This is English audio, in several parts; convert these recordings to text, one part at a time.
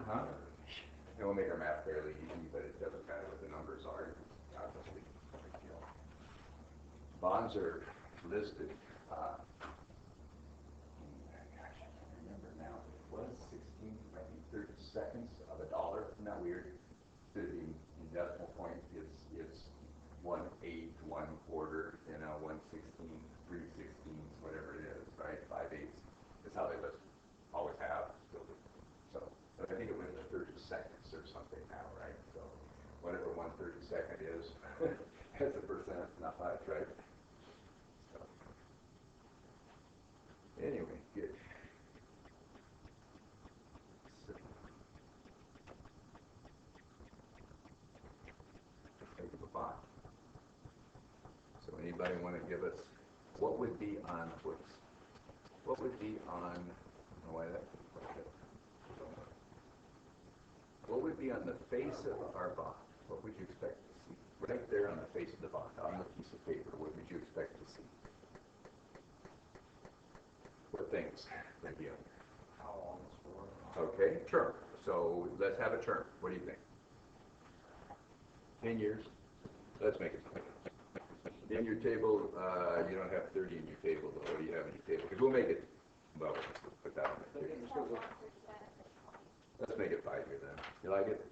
bond, huh? It will make our math fairly easy, but it doesn't matter what the numbers are. Obviously, no big deal. Bonds are listed. Gosh, I can't remember now. It was 16, I think 30 seconds of a dollar. Isn't that weird? The decimal point is 1/8, 1/4, 1/16, 3/16, whatever it is, right? 5/8 is how they list. Always have, still do. So, but I think it went to 30 seconds or something now, right? So, whatever 1/32 is, as a percent, not much, right? So, anyway, good. So, think of a bond. So, anybody want to give us what would be on? What would be on? Oh, wait, what would be on the face of our bond? What would you expect to see? Right there on the face of the bond, on the piece of paper, what would you expect to see? What things would be on there? How long it's for? Okay, term. So let's have a term. What do you think? 10 years? Let's make it 20. In your table, you don't have 30 in your table, but what do you have in your table? Because we'll make it, well, we'll put that on the table. Let's make it 5 years then. You like it?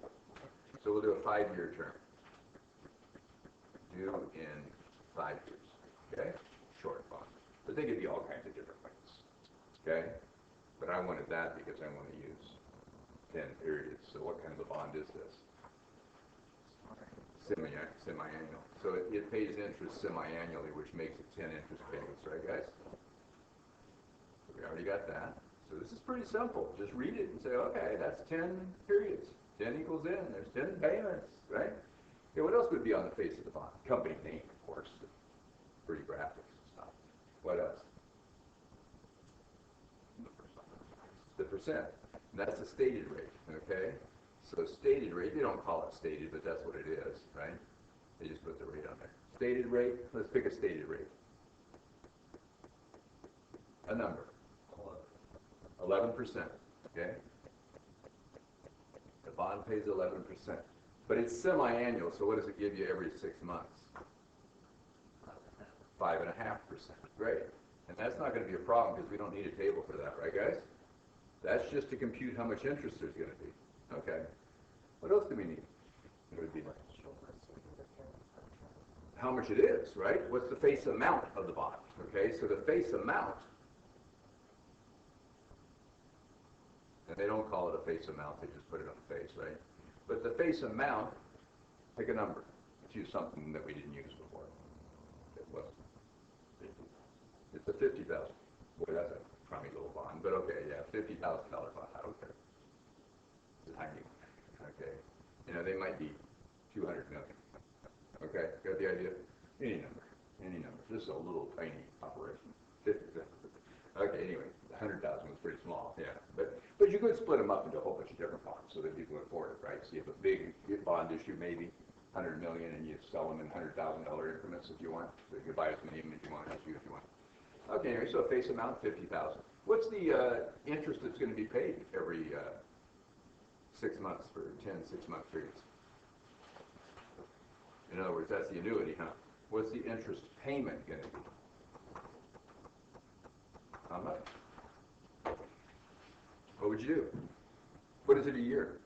So we'll do a 5-year term. Due in 5 years. Okay? Short bond. But they could be all kinds of different things. Okay? But I wanted that because I want to use 10 periods. So what kind of a bond is this? Semi-annual. So it pays interest semi-annually, which makes it 10 interest payments, right, guys? So we already got that. So this is pretty simple. Just read it and say, okay, that's 10 periods. 10 equals in. There's 10 payments, right? Okay, what else would be on the face of the bond? Company name, of course. Pretty graphics and stuff. What else? The percent. And that's the stated rate, okay? So stated rate, they don't call it stated, but that's what it is, right? They just put the rate on there. Stated rate, let's pick a stated rate. A number. 11%, okay? The bond pays 11%. But it's semi-annual, so what does it give you every 6 months? 5.5%. Great. And that's not going to be a problem because we don't need a table for that, right, guys? That's just to compute how much interest there's going to be. Okay. What else do we need? It would be like how much it is, right? What's the face amount of the bond? Okay, so the face amount, and they don't call it a face amount, they just put it on the face, right? But the face amount, pick a number. Let's use something that we didn't use before. It was 50. It's a $50,000. Boy, that's a crummy little bond, but okay, yeah, $50,000 bond. I don't care. It's a tiny one. Okay. They might be 200 million. Okay, got the idea? Any number. Any number. This is a little tiny operation. 50. Okay, anyway, 100,000 was pretty small, yeah. But you could split them up into a whole bunch of different bonds so that people would afford it, right? So you have a big bond issue, maybe 100 million, and you sell them in $100,000 increments if you want. So you can buy as many as you want, issue if you want. Okay, anyway, so a face amount, 50,000. What's the interest that's going to be paid every 6 months for 10 6-month periods? In other words, that's the annuity, huh? What's the interest payment going to be? How much? What would you do? What is it a year?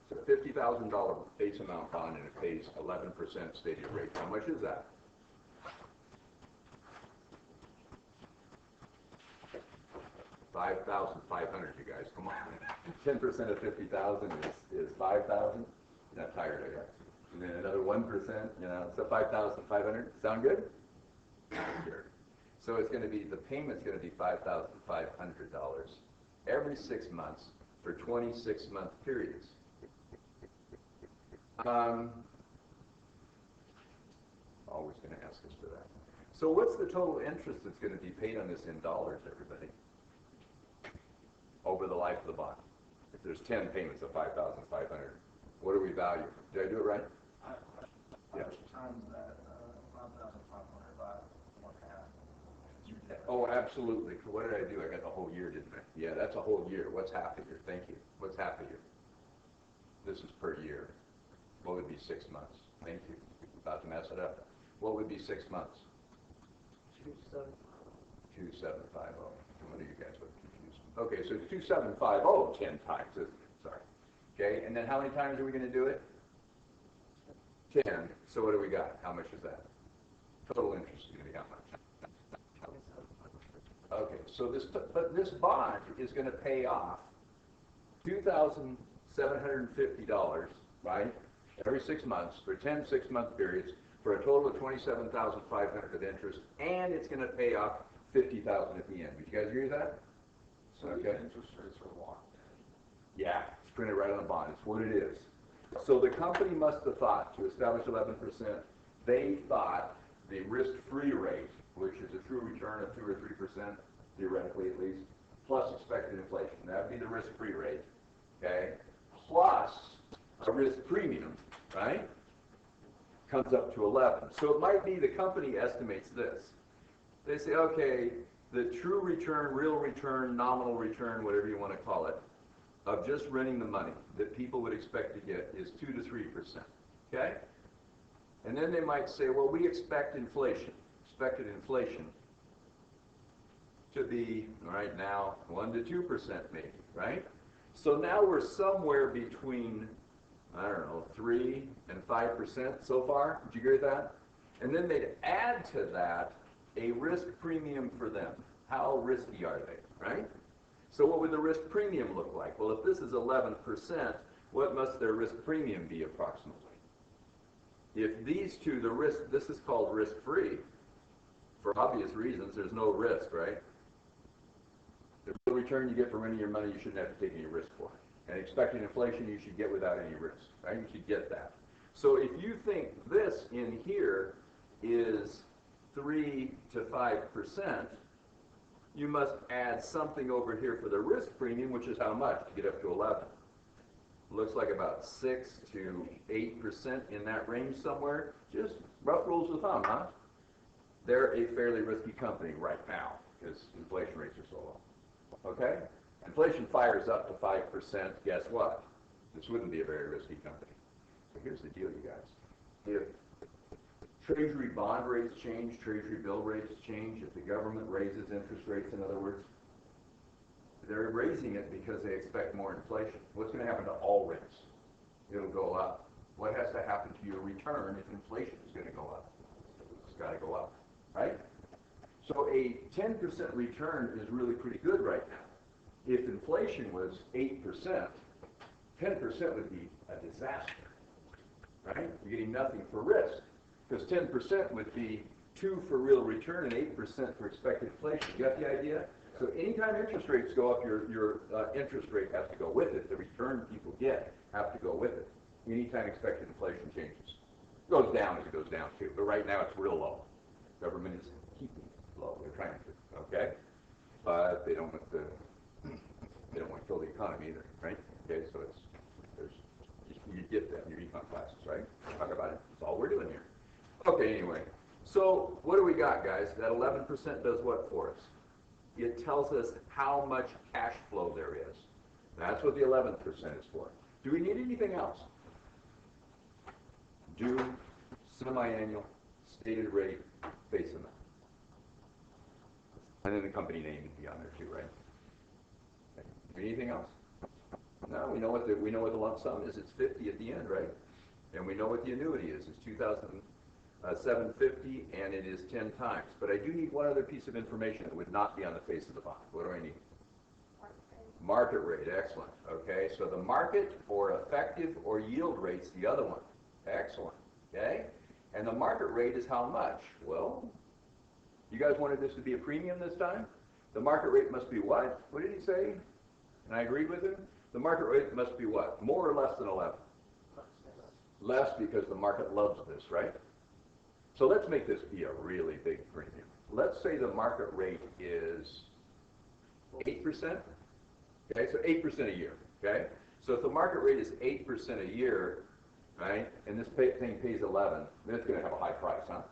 So $50,000 face amount bond, and it pays 11% stated rate. How much is that? $5,500, you guys. Come on. 10% of 50,000 is 5,000. Not tired, I guess. And then another 1%, so 5,500. Sound good? Sure. So it's going to be, the payment's going to be $5,500 every 6 months for 26-month periods. Always going to ask us for that. So what's the total interest that's going to be paid on this in dollars, everybody? Over the life of the bond. If there's 10 payments of 5,500, what do we value? Did I do it right? Yeah. Times that 5,500 by 1/2. Oh, absolutely. What did I do? I got the whole year, didn't I? Yeah, that's a whole year. What's half a year? Thank you. What's half a year? This is per year. What would be 6 months? Thank you. About to mess it up. What would be 6 months? 2750. No wonder you guys look confused. Okay, so 2750 10 times, isn't it? Sorry. Okay, and then how many times are we going to do it? 10. So what do we got? How much is that? Total interest is going to be how much? Okay, so this bond is going to pay off $2,750, right? Every 6 months for 10 6-month periods for a total of $27,500 of interest, and it's going to pay off $50,000 at the end. Would you guys agree with that? So Okay. the interest rates are locked in. Yeah, it's printed right on the bond. It's what it is. So the company must have thought, to establish 11%, they thought the risk-free rate, which is a true return of 2 or 3%, theoretically at least, plus expected inflation. That would be the risk-free rate, okay? Plus a risk premium, right? Comes up to 11. So it might be the company estimates this. They say, okay, the true return, real return, nominal return, whatever you want to call it, of just renting the money that people would expect to get is 2 to 3%, okay? And then they might say, well, we expected inflation to be, right now, 1 to 2% maybe, right? So now we're somewhere between, I don't know, 3 and 5% so far. Would you agree with that? And then they'd add to that a risk premium for them. How risky are they, right? So what would the risk premium look like? Well, if this is 11%, what must their risk premium be approximately? If these two, this is called risk-free. For obvious reasons, there's no risk, right? The real return you get for renting your money, you shouldn't have to take any risk for. And expecting inflation, you should get without any risk, right? You should get that. So if you think this in here is 3 to 5%, you must add something over here for the risk premium, which is how much to get up to 11. Looks like about 6 to 8% in that range somewhere. Just rough rules of thumb, huh? They're a fairly risky company right now because inflation rates are so low. Okay? Inflation fires up to 5%. Guess what? This wouldn't be a very risky company. So here's the deal, you guys. If Treasury bond rates change, Treasury bill rates change, if the government raises interest rates, in other words, they're raising it because they expect more inflation. What's going to happen to all rates? It'll go up. What has to happen to your return if inflation is going to go up? It's got to go up, right? So a 10% return is really pretty good right now. If inflation was 8%, 10% would be a disaster, right? You're getting nothing for risk, because 10% would be 2 for real return and 8% for expected inflation. You got the idea? So anytime interest rates go up, your interest rate has to go with it. The return people get have to go with it. Anytime expected inflation changes. It goes down as it goes down too, but right now it's real low. Government is keeping it low. They're trying to, okay? But they don't want to kill the economy either, right? Okay, so you get that in your econ classes, right? Talk about it. That's all we're doing here. Okay, anyway. So what do we got, guys? That 11% does what for us? It tells us how much cash flow there is. That's what the 11% is for. Do we need anything else? Due, semi-annual, stated rate, face amount. And then the company name would be on there too, right? Okay. Anything else? No, we know what the lump sum is. It's 50 at the end, right? And we know what the annuity is. It's $2,750, and it is 10 times. But I do need one other piece of information that would not be on the face of the bond. What do I need? Market rate. Excellent. Okay, so the market or effective or yield rate's the other one. Excellent. Okay, and the market rate is how much? Well, you guys wanted this to be a premium this time? The market rate must be what? What did he say? And I agreed with him. The market rate must be what? More or less than 11? Less, because the market loves this, right? So let's make this be a really big premium. Let's say the market rate is 8%. Okay, so 8% a year. Okay, so if the market rate is 8% a year, right, and this thing pays 11, then it's going to have a high price, huh?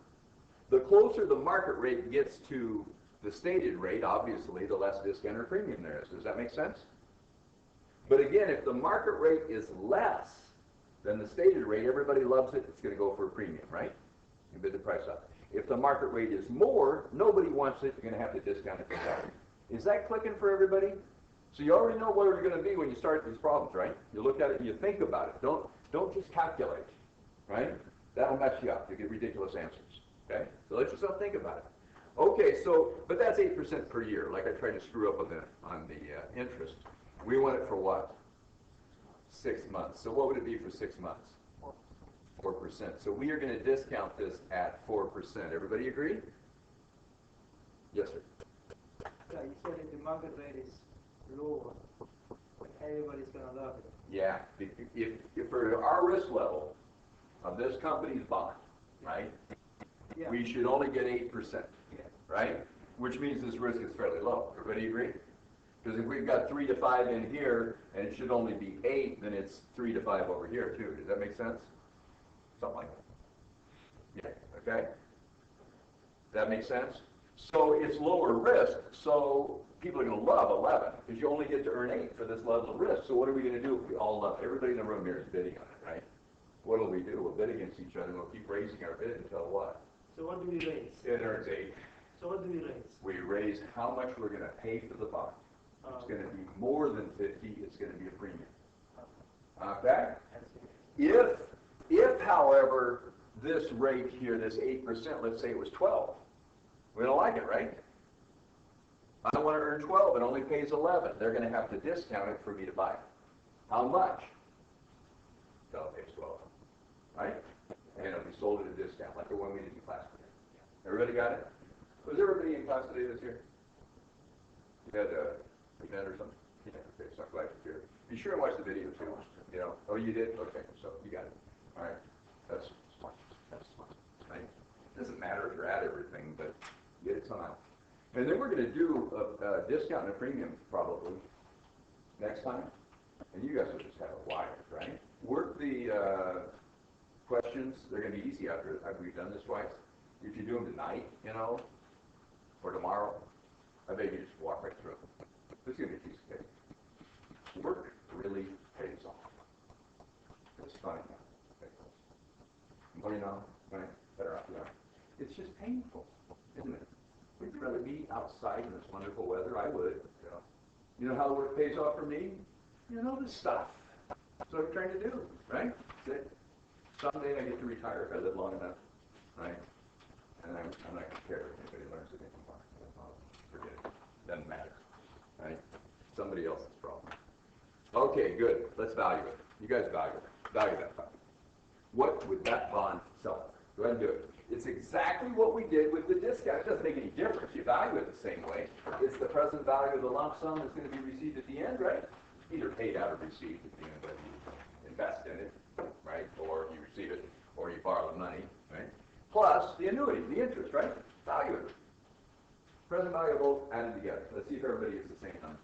The closer the market rate gets to the stated rate, obviously, the less discount or premium there is. Does that make sense? But again, if the market rate is less than the stated rate, everybody loves it, it's going to go for a premium, right? You bid the price up. If the market rate is more, nobody wants it, you're going to have to discount it. Is that clicking for everybody? So you already know where you're going to be when you start these problems, right? You look at it and you think about it. Don't just calculate, right? That'll mess you up. You get ridiculous answers, okay? So let yourself think about it. Okay, so, but that's 8% per year, like I tried to screw up on the interest. We want it for what? 6 months. So what would it be for 6 months? 4%. So we are going to discount this at 4%. Everybody agree? Yes, sir. Yeah, you said if the market rate is lower, everybody's going to love it. Yeah, if for our risk level of this company's bond, right, Yeah. we should only get 8%, Yeah. right? Which means this risk is fairly low. Everybody agree? Because if we've got 3 to 5 in here, and it should only be 8, then it's 3 to 5 over here too. Does that make sense? Something like that. Yeah, okay? That makes sense? So it's lower risk, so people are going to love 11, because you only get to earn 8 for this level of risk. So what are we going to do if we all love it? Everybody in the room here is bidding on it, right? What will we do? We'll bid against each other, and we'll keep raising our bid until what? So what do we raise? It earns 8. So what do we raise? We raise how much we're going to pay for the bond. It's going to be more than 50, it's going to be a premium. Okay? If, however, this rate here, this 8%, let's say it was 12, we don't like it, right? I want to earn 12, it only pays 11. They're going to have to discount it for me to buy it. How much? They'll pay 12, right? And it'll be sold at a discount, like the one we did in class today. Everybody got it? Was everybody in class today this year? You had a event or something? Yeah, okay, so I'm glad you're here. Be sure and watch the video too. You know, oh, you did? Okay, so you got it. All right, that's smart. That's smart, right? Doesn't matter if you're at everything, but get it somehow. And then we're going to do a discount and a premium probably next time. And you guys will just have it wired, right? Work the questions. They're going to be easy after we've done this twice. If you do them tonight, you know, or tomorrow, I bet you just walk right through them. This is going to be a piece of cake. Work really pays off. It's funny. More you know, right? Better off you are. It's just painful, isn't it? Would you rather be outside in this wonderful weather? I would. You know how the work pays off for me? You know this stuff. That's what I'm trying to do, right? That's it. Someday I get to retire if I live long enough, right? And I'm not going to care if anybody learns it anymore. Forget it. Doesn't matter, right? Somebody else's problem. Okay, good. Let's value it. You guys value it. Value that bond. What would that bond sell for? Go ahead and do it. It's exactly what we did with the discount. It doesn't make any difference. You value it the same way. It's the present value of the lump sum that's going to be received at the end, right? Either paid out or received at the end, whether you invest in it, right? Or you receive it, or you borrow the money, right? Plus the annuity, the interest, right? Value it. Present value of both added together. Let's see if everybody gets the same number.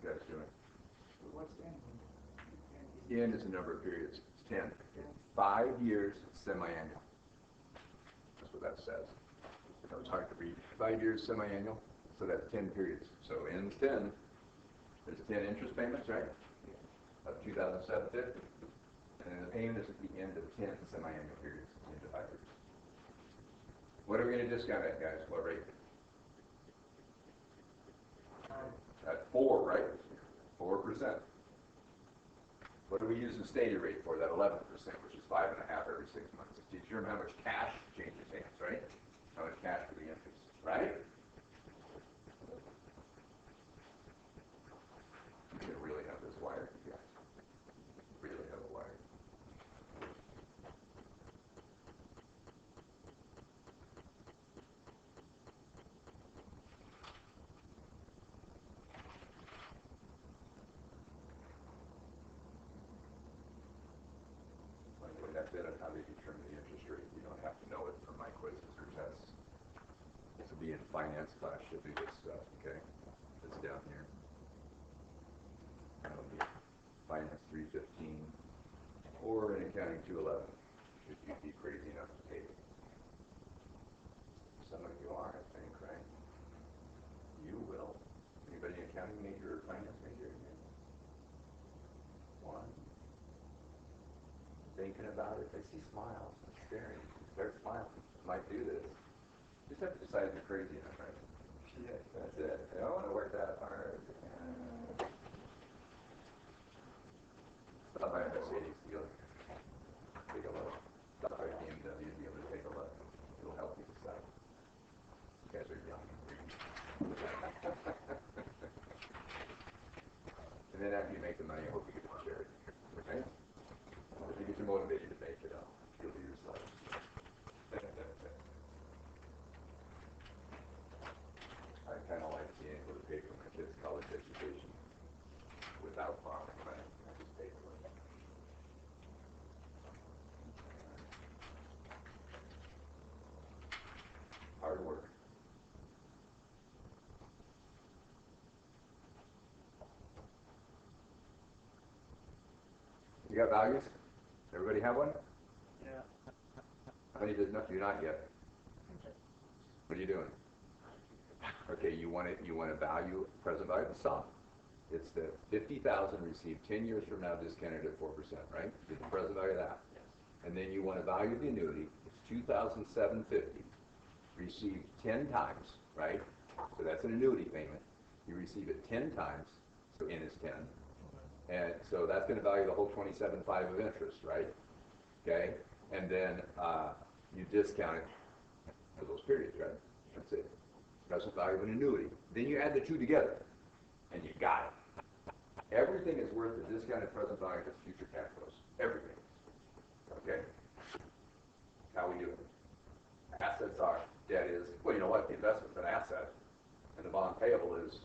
Guys doing? What's the end? The end is the number of periods. It's 10. It's 5 years semi-annual. That's what that says. It's hard to read. 5 years semi-annual. So that's 10 periods. So in 10, there's 10 interest payments, right? Of 2,750. And then the payment is at the end of 10 semi-annual periods, into 5 years. What are we going to discount at, guys? What rate? At 4, right? 4%. What do we use the stated rate for? That 11%, which is 5.5 every 6 months. It's to determine how much cash changes hands, right? How much cash for the interest, right? You can really have this wired, you guys. Really have it wired. Anyway, that's it on how they determine the interest rate. You don't have to know it from my quizzes or tests. To be in finance class, you'll do this stuff, okay? It's down here. That'll be finance 315 or in accounting 211. Should you be crazy enough to take it? Some of you are, I think, right? You will. Anybody in accounting major or finance major? One. Thinking about it, I see smiles. It's scary. Start smiling. Might do this. Just have to decide if you're crazy enough, right? Yeah, that's it. I don't want to work that hard. Stop by a Mercedes dealer. Take a look. Stop by a BMW dealer. Take a look. It'll help you decide. You guys are young. And then after you make the money, I hope you get to share it. Okay? If you get you motivated to make it up, you'll do yourself. I kind of like being able to pay for my kids' college education without borrowing money. I just pay for it. Hard work. You got values? Everybody have one? Yeah. Honey does not, do not yet. What are you doing? Okay, you want to value, present value of the sum. It's the 50,000 received 10 years from now discounted at 4%, right? Get the present value of that. Yes. And then you want to value the annuity. It's 2,750 received 10 times, right? So that's an annuity payment. You receive it 10 times, so N is 10. And so that's going to value the whole 27.5 of interest, right? Okay? And then you discount it for those periods, right? That's it. Present value of an annuity. Then you add the two together, and you got it. Everything is worth the discounted present value of its future cash flows. Everything. Okay? How we do it. Assets are, debt is, well, you know what? The investment's an asset, and the bond payable is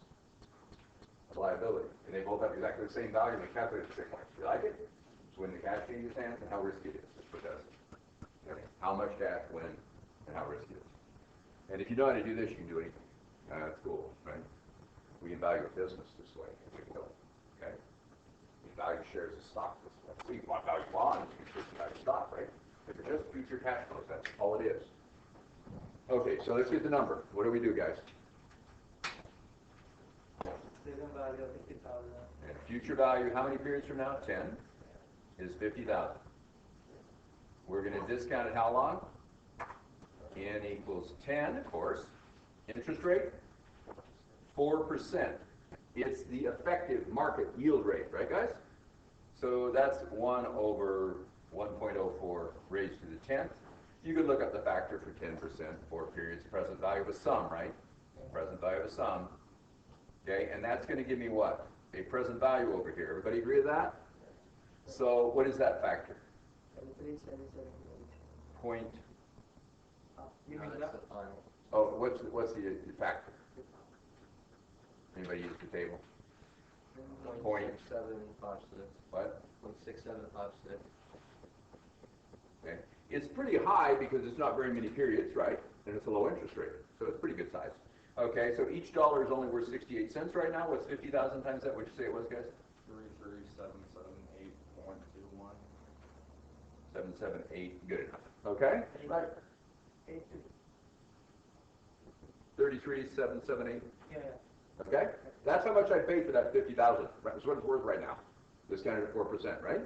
a liability. And they both have exactly the same value, and they calculate it the same way. You like it? It's when the cash changes hands and how risky it is. That's what it does. Okay. How much cash, when, and how risky it is. And if you know how to do this, you can do anything. That's cool, right? We can value a business this way. We will. Okay? We value shares of stock this way. So you can value bonds, you can value stock, right? If it's just future cash flows, that's all it is. Okay, so let's get the number. What do we do, guys? Present value of 50,000. And future value, how many periods from now? 10 is 50,000. We're going to discount it how long? N equals 10, of course. Interest rate? 4%. It's the effective market yield rate, right, guys? So that's 1 over 1.04 raised to the 10th. You could look up the factor for 10%, 4 periods, present value of a sum, right? Present value of a sum. Okay, and that's going to give me what? A present value over here. Everybody agree with that? So what is that factor? 73,778. Point. You mean That's that? the final. Oh, what's the factor? Anybody use the table? Point. 0.6756. What? 0.6756. Okay. It's pretty high because it's not very many periods, right? And it's a low interest rate, so it's pretty good size. Okay, so each dollar is only worth 68 cents right now. What's 50,000 times that? What'd you say it was, guys? 33778.21. 778. Good enough. Okay. Right. 82. 33,778. Yeah. Yeah. Okay? That's how much I paid for that 50,000. That's what it's worth right now. Discounted at 4%, right?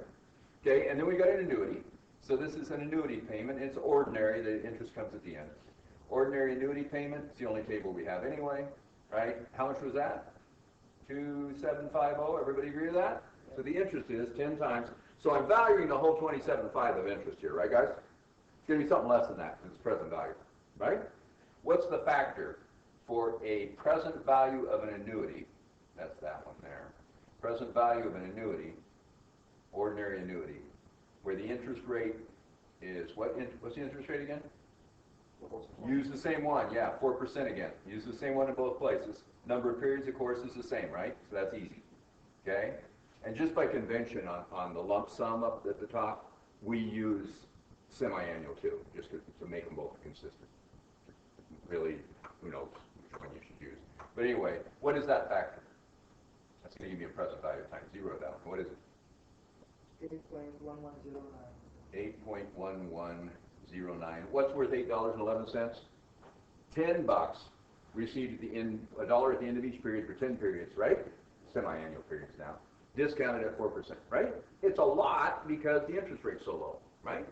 Okay, and then we got an annuity. So this is an annuity payment. It's ordinary. The interest comes at the end. Ordinary annuity payment. It's the only table we have anyway, right? How much was that? 2750. Everybody agree with that? So the interest is 10 times. So I'm valuing the whole 27.5 of interest here, right, guys? It's going to be something less than that because it's present value, right? What's the factor for a present value of an annuity? That's that one there. Present value of an annuity, ordinary annuity, where the interest rate is what? What's the interest rate again? Use the same one, yeah, 4% again. Use the same one in both places. Number of periods, of course, is the same, right? So that's easy, okay? And just by convention on the lump sum up at the top, we use semi-annual too, just to make them both consistent. Really, who knows which one you should use. But anyway, what is that factor? That's going to give me a present value times 0 down. What is it? 8.1109. 8.1109. What's worth $8.11? $10 received at the end, $1 at the end of each period for 10 periods, right? Semi-annual periods now. Discounted at 4%, right? It's a lot because the interest rate's so low, right?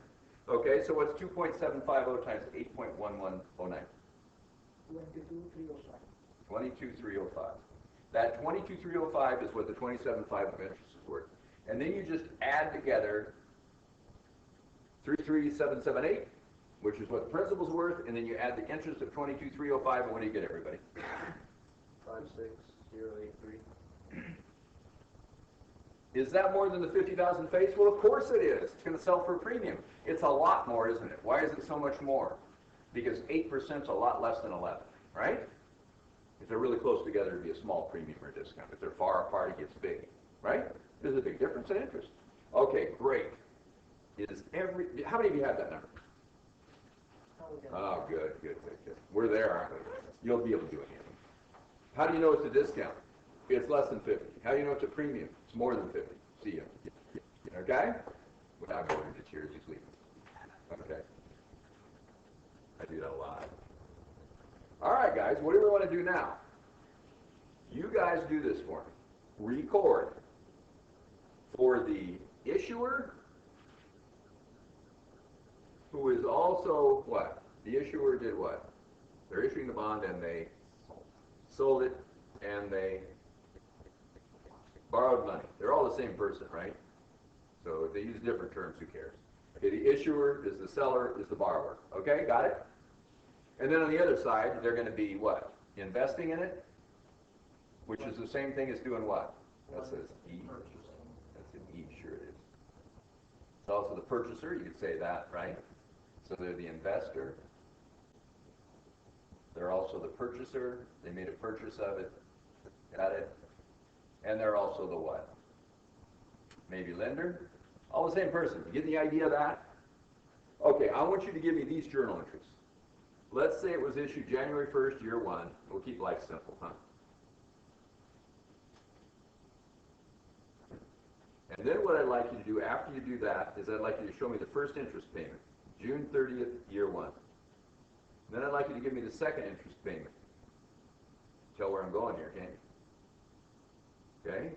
Okay, so what's 2.750 times 8.1109? 22,305. 22,305. That 22,305 is what the 27.5 of interest is worth. And then you just add together 33778, which is what the principal's worth, and then you add the interest of 22,305, and what do you get, everybody? 56083. Is that more than the 50,000 face? Well, of course it is. It's going to sell for a premium. It's a lot more, isn't it? Why is it so much more? Because 8% is a lot less than 11, right? If they're really close together, it'd be a small premium or discount. If they're far apart, it gets big, right? There's a big difference in interest. Okay, great. How many of you have that number? Oh, good. We're there, aren't we? You'll be able to do anything. How do you know it's a discount? It's less than 50. How do you know it's a premium? It's more than 50. See ya. Okay? Without going into tears, he's leaving. Okay. I do that a lot. All right, guys, what do we want to do now? You guys do this for me. Record for the issuer, who is also what? The issuer did what? They're issuing the bond and they sold it and they borrowed money. They're all the same person, right? So if they use different terms, who cares? Okay, the issuer is the seller, is the borrower. Okay, got it? And then on the other side, they're going to be what? Investing in it, which is the same thing as doing what? That says E. That's an E, sure it is. It's also the purchaser, you could say that, right? So they're the investor. They're also the purchaser. They made a purchase of it. Got it? And they're also the what? Maybe lender? All the same person. You get the idea of that? Okay, I want you to give me these journal entries. Let's say it was issued January 1st, year 1. We'll keep life simple, huh? And then what I'd like you to do after you do that is I'd like you to show me the first interest payment, June 30th, year 1. Then I'd like you to give me the second interest payment. Tell where I'm going here, can't you? Okay?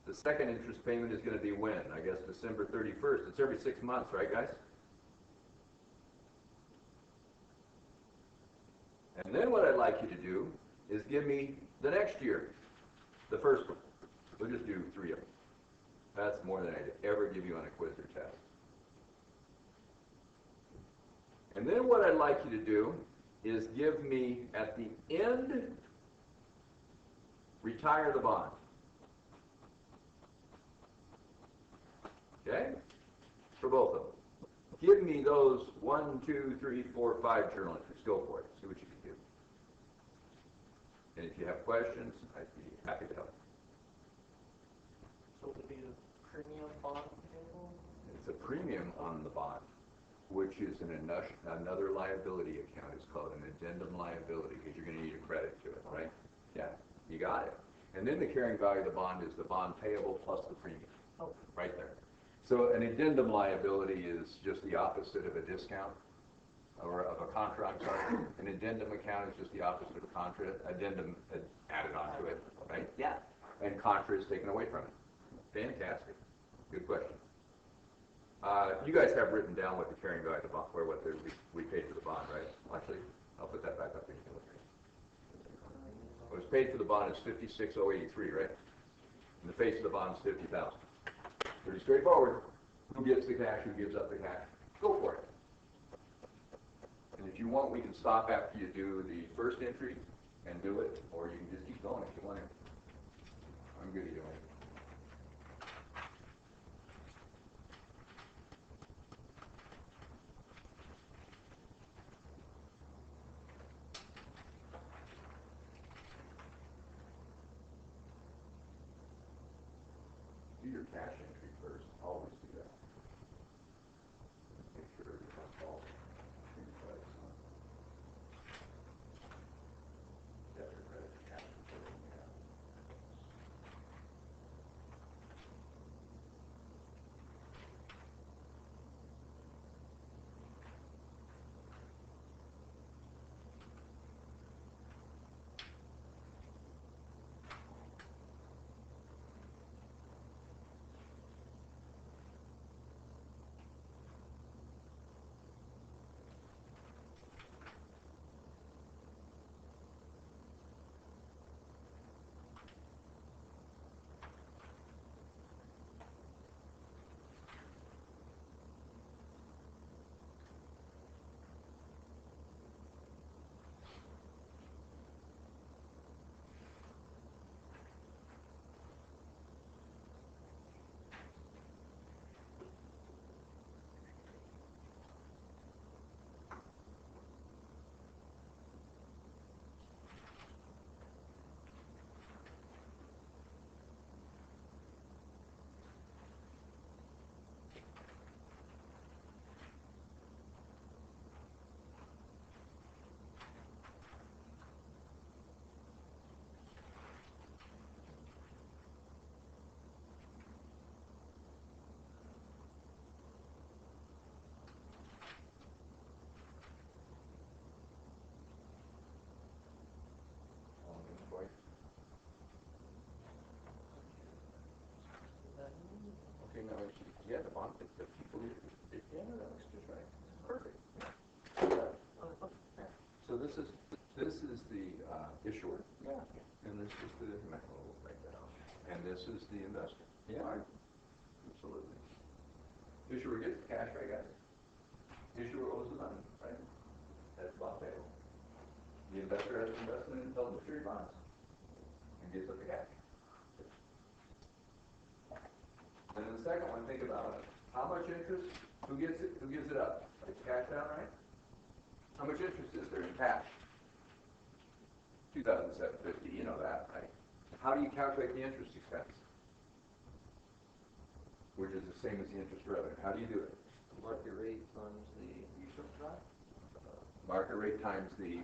The second interest payment is going to be when? I guess December 31st. It's every 6 months, right, guys? And then what I'd like you to do is give me the next year, the first one. We'll just do 3 of them. That's more than I'd ever give you on a quiz or test. And then what I'd like you to do is give me, at the end, retire the bond. Okay? For both of them. Give me those 1, 2, 3, 4, 5 journal entries. Go for it. See what you can do. And if you have questions, I'd be happy to help. So it would be the premium bond payable? It's a premium on the bond, which is another liability account. It's called an addendum liability because you're going to need a credit to it, right? Yeah, you got it. And then the carrying value of the bond is the bond payable plus the premium, right there. So an addendum liability is just the opposite of a discount, or of a contra, I'm sorry. An addendum account is just the opposite of a contra. added onto it, right? Yeah. And contra is taken away from it. Fantastic. Good question. You guys have written down what the carrying value of the bond, or what we paid for the bond, right? Actually, I'll put that back up there. What was paid for the bond is 56,083, right? And the face of the bond is 50,000. Pretty straightforward. Who gets the cash? Who gives up the cash? Go for it. And if you want, we can stop after you do the first entry and do it, or you can just keep going if you want to. I'm good either way. Do your cash entry first. Always do that. Make sure everything's all in place. Debit or credit cash. Okay, now yeah, the bond, the people, yeah, no, that looks just right. Perfect. So this is the issuer. Yeah. And this is the, we'll break that out. And this is the investor. Yeah. Right. Absolutely. Issuer gets the cash, right, guys? Issuer owes the money, right? That's bond payable. The investor has investment in held maturity bonds and gives up the cash. And then the second one, think about it. How much interest? Who gets it? Who gives it up? It's cash down, right? How much interest is there in cash? 2,750. You know that, right? How do you calculate the interest expense? Which is the same as the interest revenue. How do you do it? Market rate times the research value. Market rate times the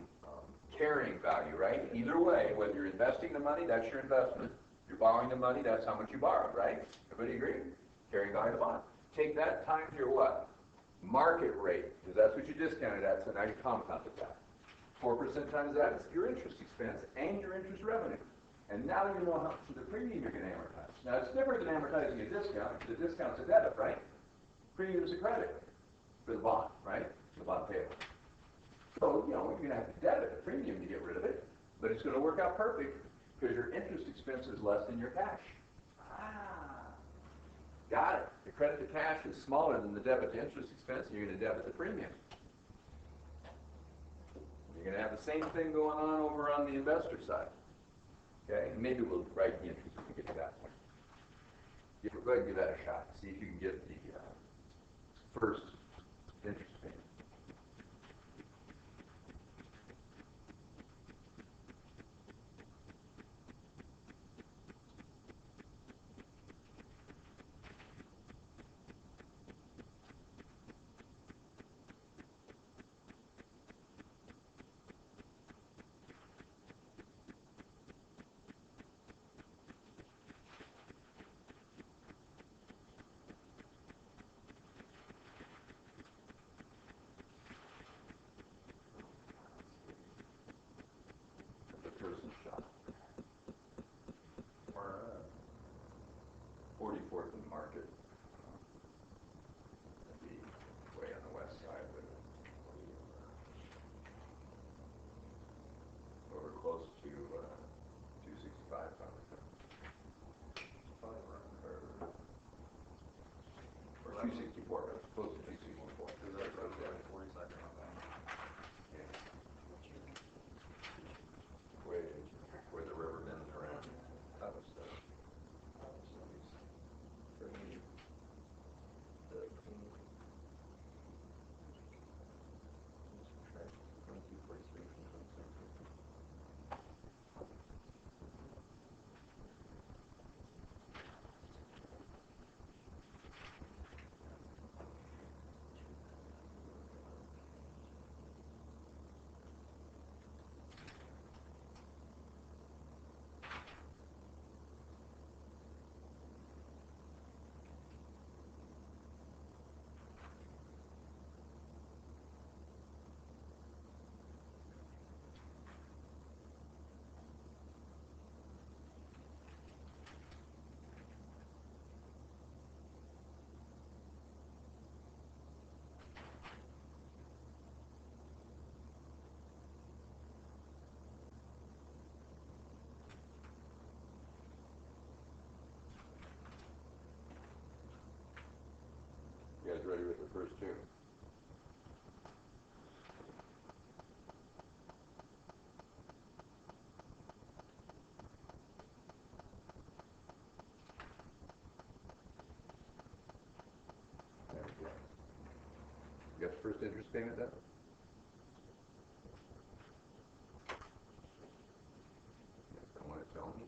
carrying value, right? Either way, whether you're investing the money, that's your investment. You're borrowing the money, that's how much you borrowed, right? Everybody agree? Carrying value of the bond. Take that times your what? Market rate, because that's what you discounted at, so now you compounded that. 4% times that is your interest expense and your interest revenue. And now you know how much of the premium you're going to amortize. Now it's different than amortizing a discount. The discount's a debit, right? Premium is a credit for the bond, right? The bond payable. So, you know, you're going to have to debit the premium to get rid of it, but it's going to work out perfect because your interest expense is less than your cash. Ah, got it. The credit to cash is smaller than the debit to interest expense, and you're going to debit the premium. You're going to have the same thing going on over on the investor side. Okay, and maybe we'll write the interest when we get to that point. Go ahead and give that a shot. See if you can get the first interest payment. 264, but it's close to 264. Because that's right there, 42nd on that. Yeah. Way where the river bends around. That was the, for me, the premium. Subtract 2243 from 2750. You guys ready with the first two? There we go. You got the first interest payment done? Don't want to tell me.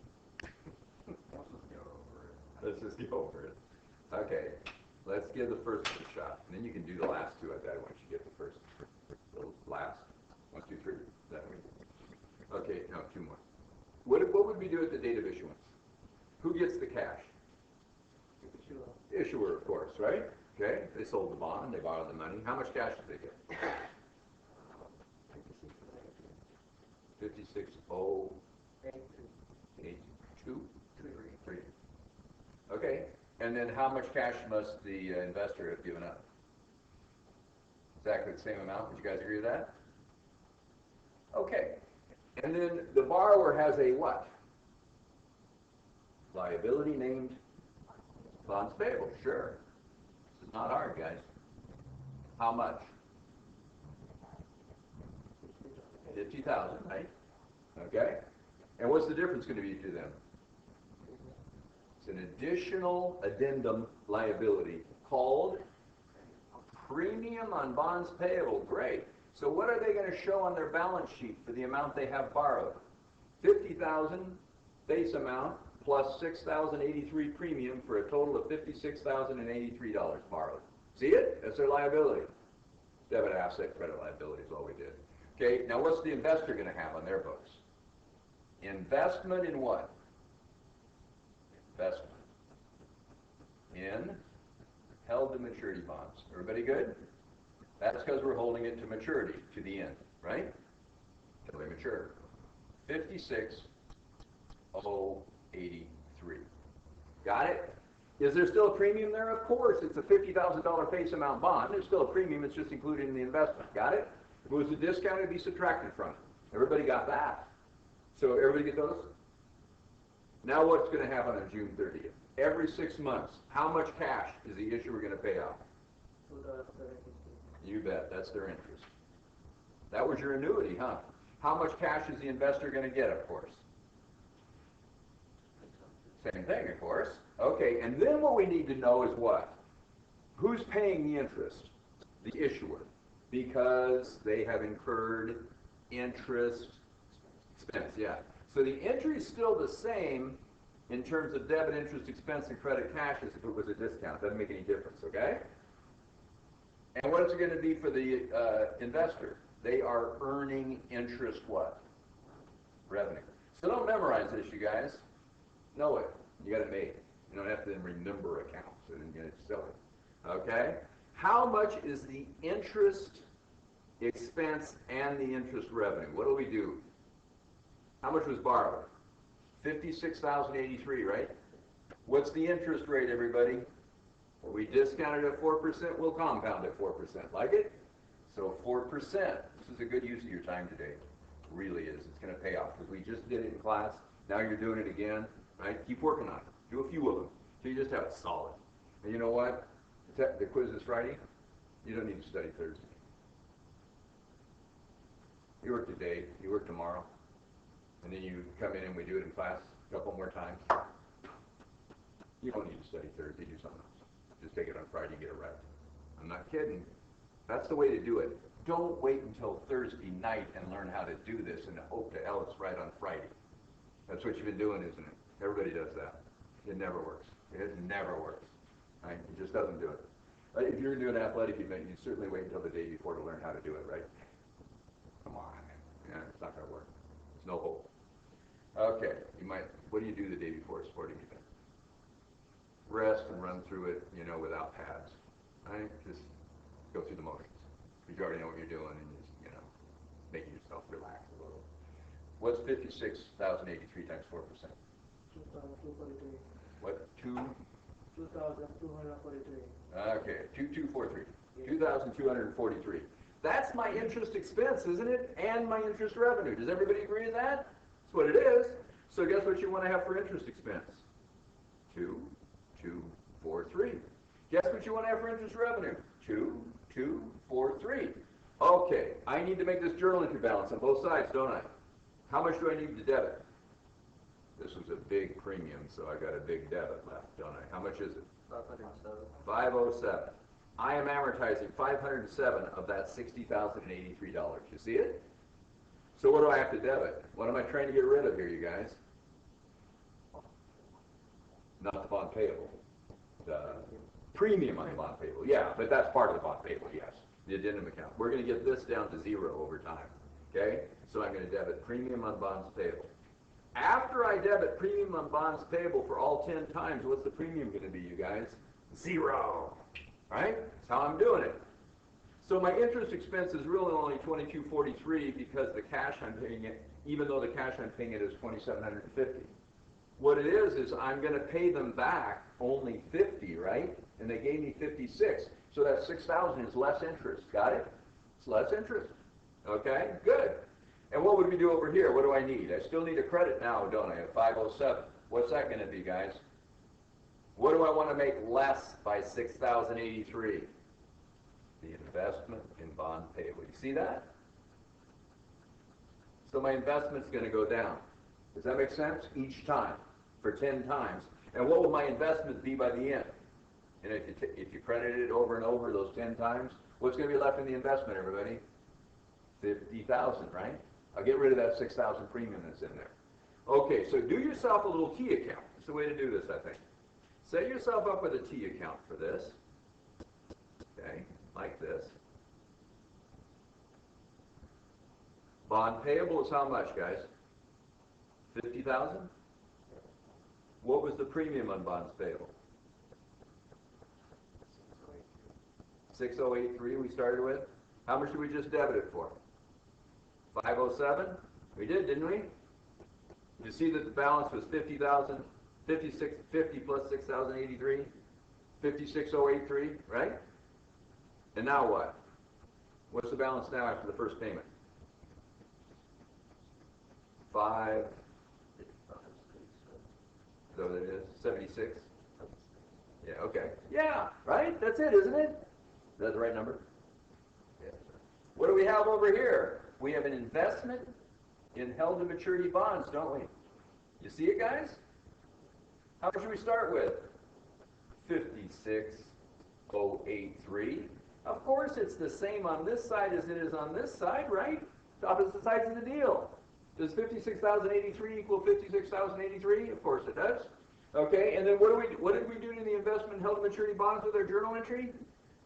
Let's just go over it. Okay, let's give the first one a shot, and then you can do the last two at that once you get the first, the last. 1, 2, 3. That way. Okay, no, 2 more. What would we do at the date of issuance? Who gets the cash? Sure. Issuer, of course, right? Okay, they sold the bond, they borrowed the money. How much cash did they get? 56,082. 3. Okay, and then how much cash must the investor have given up? Exactly the same amount. Would you guys agree with that? Okay, and then the borrower has a what? Liability named bonds payable. Sure. This is not hard, guys. How much? 50,000, right? Okay. And what's the difference going to be to them? It's an additional addendum liability called premium on bonds payable. Great. So what are they going to show on their balance sheet for the amount they have borrowed? 50,000 base amount plus 6,083 premium for a total of $56,083 borrowed. See it? That's their liability. Debit asset, credit liability is all we did. Okay, now what's the investor going to have on their books? Investment in what? Investment in held to maturity bonds. Everybody good? That's because we're holding it to maturity, to the end, right? Until they mature. 56,083. Got it? Is there still a premium there? Of course. It's a $50,000 face amount bond. There's still a premium. It's just included in the investment. Got it? If it was a discount, it'd be subtracted from it. Everybody got that? So everybody get those? Now what's going to happen on June 30th? Every 6 months, how much cash is the issuer going to pay out? You bet. That's their interest. That was your annuity, huh? How much cash is the investor going to get, of course? Same thing, of course. Okay, and then what we need to know is what? Who's paying the interest? The issuer. Because they have incurred interest expense, yeah. So the entry is still the same in terms of debit, interest, expense, and credit cash as if it was a discount. Doesn't make any difference, okay? And what is it going to be for the investor? They are earning interest what? Revenue. So don't memorize this, you guys. Know it. You got it made. You don't have to then remember accounts and then get it silly. Okay? How much is the interest expense and the interest revenue? What do we do? How much was borrowed? 56,083, right? What's the interest rate, everybody? Well, we discounted at 4%, we'll compound at 4%. Like it? So 4%. This is a good use of your time today. It really is. It's going to pay off because we just did it in class. Now you're doing it again. Right? Keep working on it. Do a few of them. So you just have it solid. And you know what? the quiz is Friday, you don't need to study Thursday. You work today, you work tomorrow, and then you come in and we do it in class a couple more times. You don't need to study Thursday, do something else. Just take it on Friday and get it right. I'm not kidding. That's the way to do it. Don't wait until Thursday night and learn how to do this and hope to hell it's right on Friday. That's what you've been doing, isn't it? Everybody does that. It never works. It never works. Right? It just doesn't do it. Right? If you're going to do an athletic event, you certainly wait until the day before to learn how to do it, right? Come on. Yeah, it's not going to work. There's no hope. Okay, what do you do the day before a sporting event? Rest and run through it, without pads. Right? Just go through the motions. Because you already know what you're doing and just, making yourself relax a little. What's 56,083 times 4%? 2,243. What? 2,243. Okay, 2243. Yeah. 2,243. That's my interest expense, isn't it? And my interest revenue. Does everybody agree with that? That's what it is. So guess what you want to have for interest expense? 2,243. Guess what you want to have for interest revenue? 2,243. Okay, I need to make this journal entry balance on both sides, don't I? How much do I need to debit? This was a big premium, so I got a big debit left, don't I? How much is it? 507. 507. I am amortizing 507 of that $60,083. You see it? So what do I have to debit? What am I trying to get rid of here, you guys? Not the bond payable. The premium on the bond payable. Yeah, but that's part of the bond payable, yes. The addendum account. We're going to get this down to 0 over time. Okay? So I'm going to debit premium on bonds payable. After I debit premium on bonds payable for all 10 times, what's the premium going to be, you guys? 0. Right? That's how I'm doing it. So my interest expense is really only $22.43 because the cash I'm paying it, even though the cash I'm paying it is $2,750. What it is I'm going to pay them back only $50, right? And they gave me $56. So that $6,000 is less interest. Got it? It's less interest. Okay? Good. And what would we do over here? What do I need? I still need a credit now, don't I? At 507. What's that going to be, guys? What do I want to make less by 6,083? The investment in bond payable. You see that? So my investment's going to go down. Does that make sense? Each time, for 10 times. And what will my investment be by the end? And if you credit it over and over those 10 times, what's going to be left in the investment, everybody? 50,000, right? I'll get rid of that 6,000 premium that's in there. Okay, so do yourself a little T account. That's the way to do this, I think. Set yourself up with a T account for this. Okay, like this. Bond payable is how much, guys? 50,000? What was the premium on bonds payable? 6,083 we started with. How much did we just debit it for? 507? We did, didn't we? You see that the balance was 50,000, 5650 plus 6,083, 56,083, right? And now what? What's the balance now after the first payment? 5. Is that what it is? 76? Yeah, okay. Yeah, right? That's it, isn't it? Is that the right number? Yeah. What do we have over here? We have an investment in held-to-maturity bonds, don't we? You see it, guys? How much should we start with? 56,083. Of course, it's the same on this side as it is on this side, right? It's opposite sides of the deal. Does 56,083 equal 56,083? Of course it does. Okay, and then what did we do to the investment in held-to-maturity bonds with our journal entry?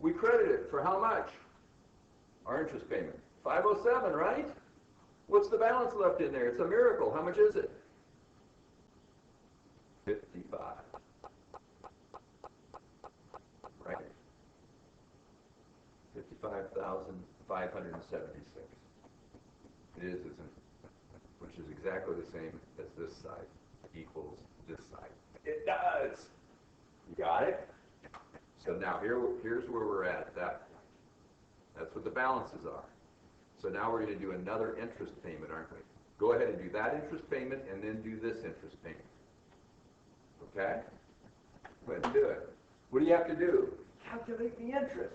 We credited it for how much? Our interest payment. 507, right? What's the balance left in there? It's a miracle. How much is it? 55. Right? 55,576. It is, isn't it? Which is exactly the same as this side equals this side. It does! You got it? So now here's where we're at. That's what the balances are. So now we're going to do another interest payment, aren't we? Go ahead and do that interest payment and then do this interest payment. Okay? Go ahead and do it. What do you have to do? calculate the interest,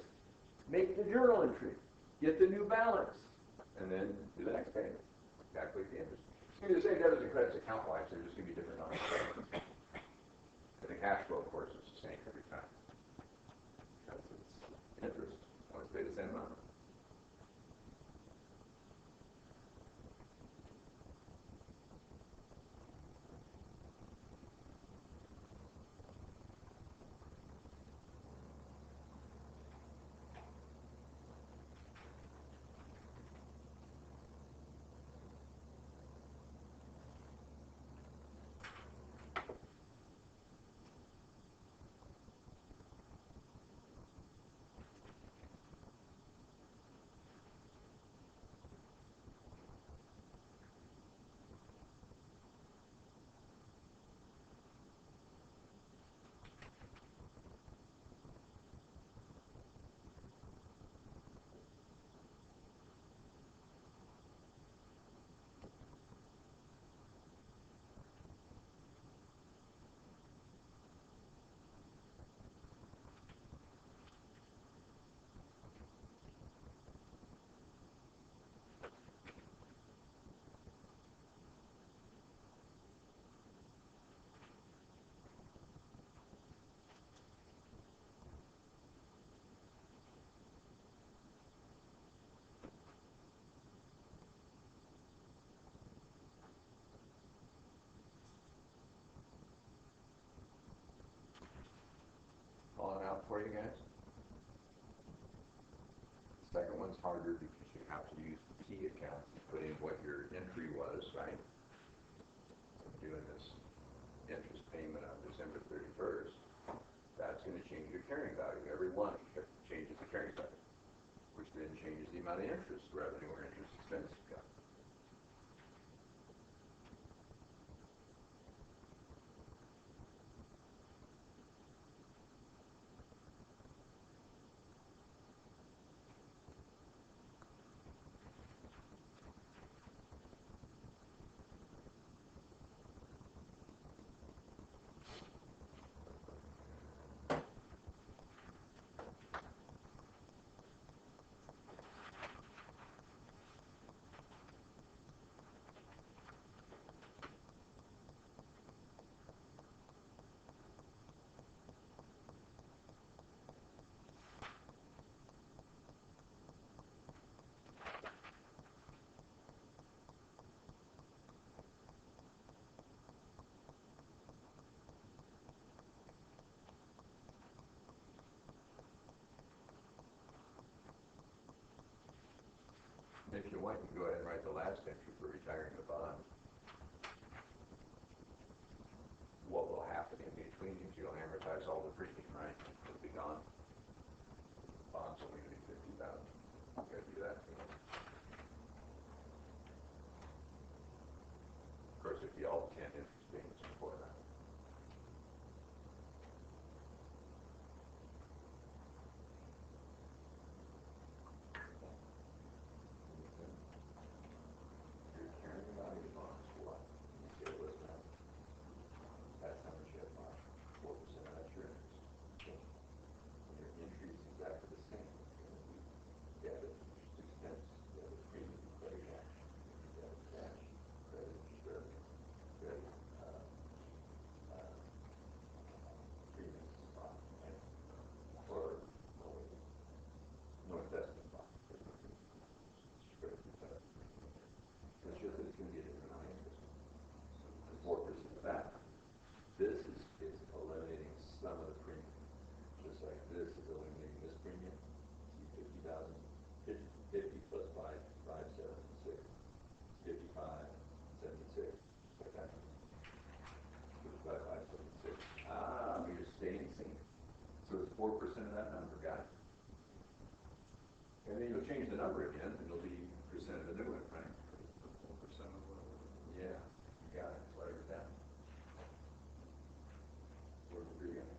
make the journal entry, get the new balance, and then do the next payment. Calculate the interest. It's going to be the same debits and credits account-wise, they're just going to be different numbers. And the cash flow, of course, is the same every time. Because it's interest, always pay the same amount. Calling out for you guys. The second one's harder because you have to use the T account to put in what your entry was, right? I'm doing this interest payment on December 31st. That's going to change your carrying value. Every one changes the carrying value, which then changes the amount of interest revenue or interest expense you got. If you want, you can go ahead and write the last entry for retiring the bond. What will happen in between is you'll amortize all the premium, right? It'll be gone. Bond's only going to be $50,000. You gotta do that. Of course, it'd be all 10 interest payments before that. Your carrying value bond is what? You say it was that. That's how much you have bought. 4% of that's your interest. Okay. And your entry is exactly the same. It's going to be debit interest expense, debit premium, credit cash, debit cash, credit interest revenue, credit premiums bond, right? Or no investment bond. Spread it out. It's just that it's going to be a different amount of interest. And 4% of that. This is eliminating some of the premium. Just like this is eliminating this premium. See 50,000, 50 plus 5, 576. 55, 76. Like that. 55, 576. Ah, you're staying the same. So it's 4% of that number, got it? And then you'll change the number again, and it'll be percent of the new one, right? 4% of what? Yeah, you got it. That's what I wrote down. Where were you going?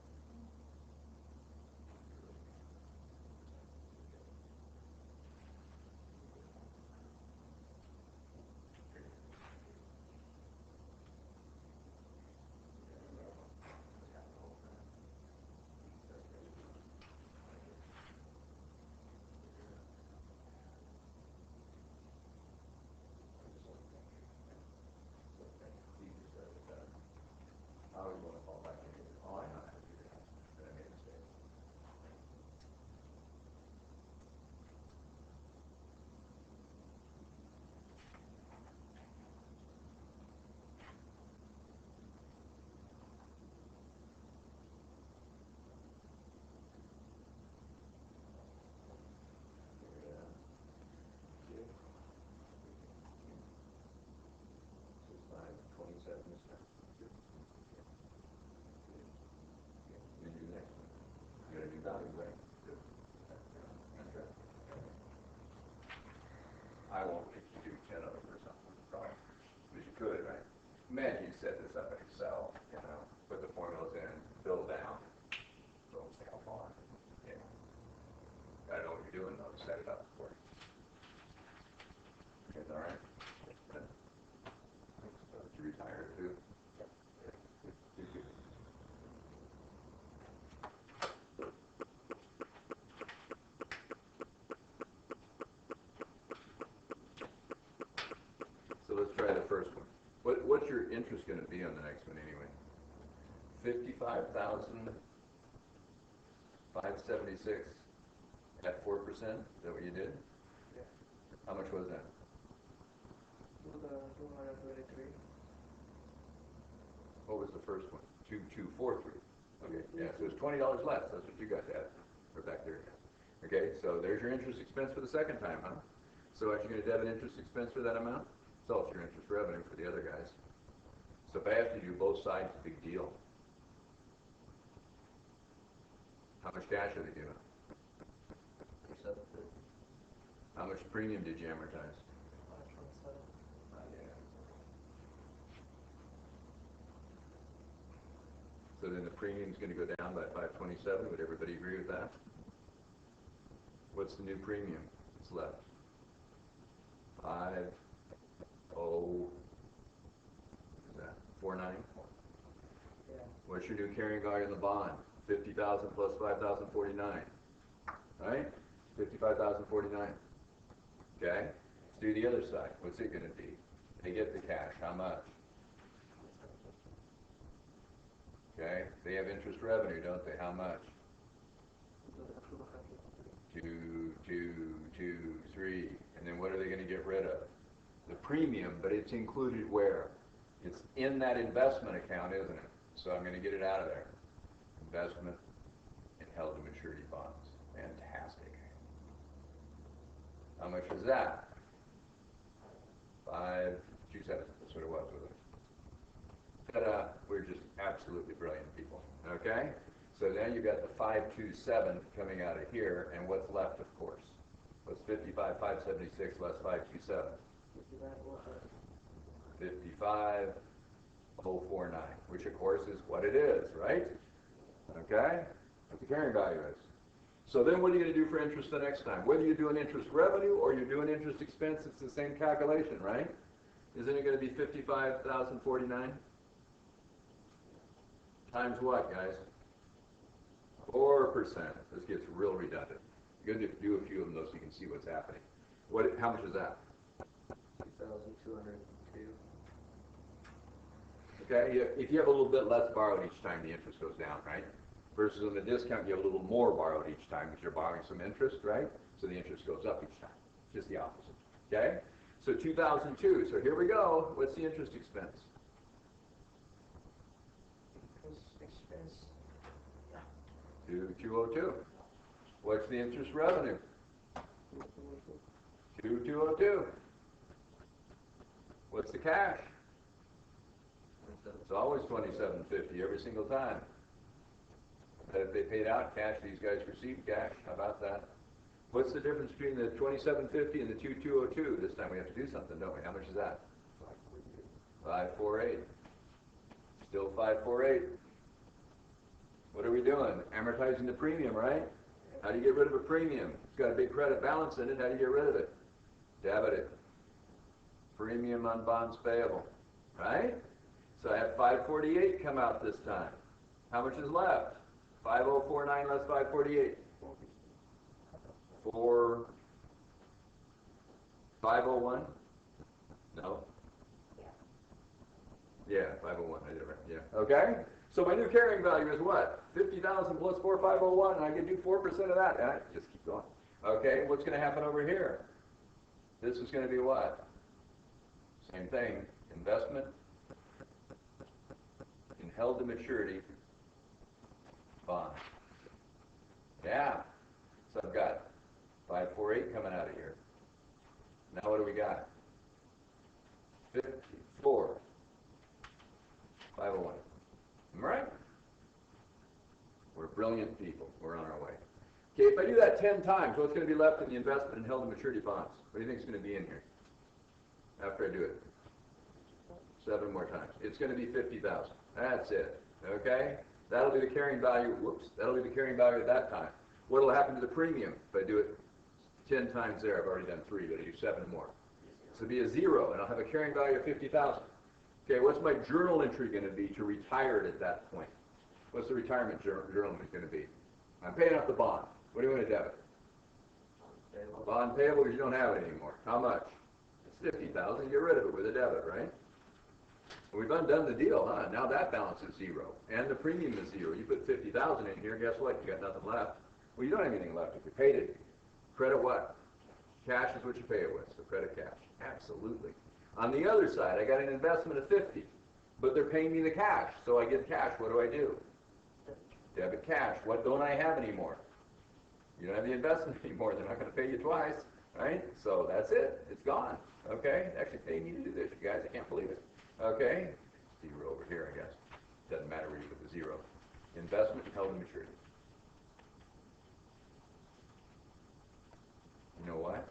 set it up for you. It's all right. You retired too. So let's try the first one. What's your interest going to be on the next one anyway? 55,576 at 4%. Is that what you did? Yeah. How much was that? 2,223. What was the first one? 2243. Okay, yeah, so it's $20 less. That's what you guys had. Or back there. Okay, so there's your interest expense for the second time, huh? So are you going to debit interest expense for that amount? So it's your interest revenue for the other guys. So if I have to do both sides, big deal. How much cash are they giving? 750. How much premium did you amortize? 527. Yeah. So then the premium's going to go down by 527. Would everybody agree with that? What's the new premium that's left? 5049. Yeah. What's your new carrying value in the bond? 50,000 plus 5,049. Right? 55,049. Okay? Let's do the other side. What's it going to be? They get the cash. How much? Okay? They have interest revenue, don't they? How much? 2, and then what are they going to get rid of? The premium, but it's included where? It's in that investment account, isn't it? So I'm going to get it out of there. Investment and held to maturity bonds. Fantastic. How much is that? 527. That's what it was with it. Ta-da! We're just absolutely brilliant people. Okay? So now you've got the 527 coming out of here, and what's left, of course? What's 55,576 less 527? 55,049, which of course is what it is, right? Okay? What the carrying value is. So then what are you going to do for interest the next time? Whether you're doing interest revenue or you're doing interest expense, it's the same calculation, right? Isn't it going to be 55,049? Times what, guys? 4%. This gets real redundant. You're going to do a few of them though so you can see what's happening. How much is that? 2,202. Okay, if you have a little bit less borrowed each time, the interest goes down, right? Versus on the discount, you have a little more borrowed each time because you're borrowing some interest, right? So the interest goes up each time. Just the opposite. Okay? So 2002. So here we go. What's the interest expense? Expense. 2202. What's the interest revenue? 2,202. 2202. What's the cash? It's always 2750 every single time. But if they paid out cash, these guys received cash. How about that? What's the difference between the 2750 and the 2202? This time we have to do something, don't we? How much is that? 548. Still 548. What are we doing? Amortizing the premium, right? How do you get rid of a premium? It's got a big credit balance in it. How do you get rid of it? Debit it. Premium on bonds payable. Right? So I have 548 come out this time. How much is left? 5049 less 548. 501? No. Yeah, 501. I did it right. Yeah. Okay? So my new carrying value is what? 50,000 plus 4501, and I can do 4% of that. And I just keep going. Okay, what's going to happen over here? This is going to be what? Same thing. Investment in held to maturity bonds. Yeah. So I've got 548 coming out of here. Now what do we got? 54. 501. Am I right? We're brilliant people. We're on our way. Okay, if I do that 10 times, what's going to be left in the investment in held to maturity bonds? What do you think is going to be in here after I do it? 7 more times. It's going to be 50,000. That's it. Okay? That'll be the carrying value. Whoops. That'll be the carrying value at that time. What will happen to the premium if I do it 10 times there, I've already done 3, but I do 7 more. So it'll be a 0, and I'll have a carrying value of 50,000. Okay, what's my journal entry going to be to retire it at that point? What's the retirement journal entry going to be? I'm paying off the bond. What do you want to debit? Bond payable because you don't have it anymore. How much? It's 50,000. Get rid of it with a debit, right? We've undone the deal, huh? Now that balance is 0, and the premium is 0. You put 50,000 in here. Guess what? You got nothing left. Well, you don't have anything left if you paid it. Credit what? Cash is what you pay it with. So credit cash. Absolutely. On the other side, I got an investment of 50, but they're paying me the cash, so I get cash. What do? Debit cash. What don't I have anymore? You don't have the investment anymore. They're not going to pay you twice, right? So that's it. It's gone. Okay? They actually paid me to do this, you guys. I can't believe it. Okay? 0 over here, I guess. Doesn't matter where you put the 0. Investment held to maturity. You know what?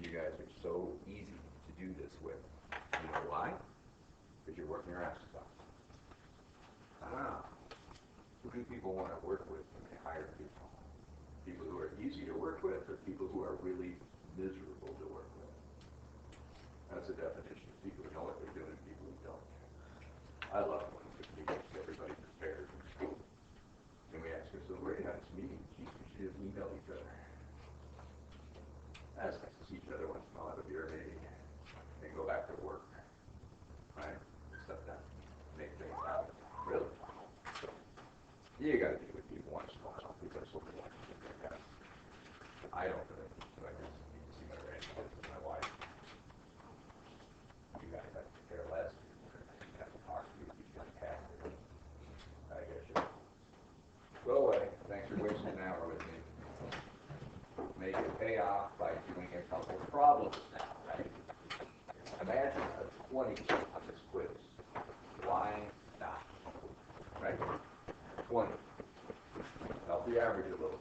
You guys are so easy to do this with. You know why? Because you're working your asses off. Who do people want to work with when they hire people? People who are easy to work with, or people who are really miserable to work with? That's the definition of people who know what they're doing and people who don't. I love when we get everybody prepared from school. And we ask ourselves, we're going to have this meeting. Geez, we should just email each other. That's nice to see each other once in a while, have a beer maybe, and go back to work. Right? Stuff that. Make things happen. Really? You got to deal with people once in a while. People are so polite. I don't really. So I just need to see my grandkids and my wife. You guys have to care less. You have to talk to you. You got to have it. I guess you. Go away. Thanks for wasting an hour with me. Make it pay off by doing a couple of problems now, right? Imagine a 20 on this quiz. Why not? Right? 20. Help the average a little.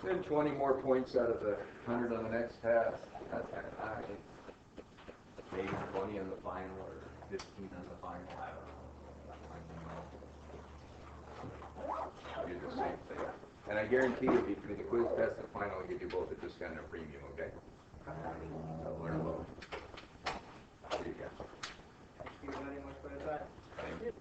Then 20 more points out of the 100 on the next test. That's kind of nice. Maybe 20 on the final or 15 on the final. I don't know. I'll do the same thing. And I guarantee you, between the quiz test and final, I'll give you both a discount and a premium, okay? I'll learn both. See you guys. Thank you very much for your time. Thank you.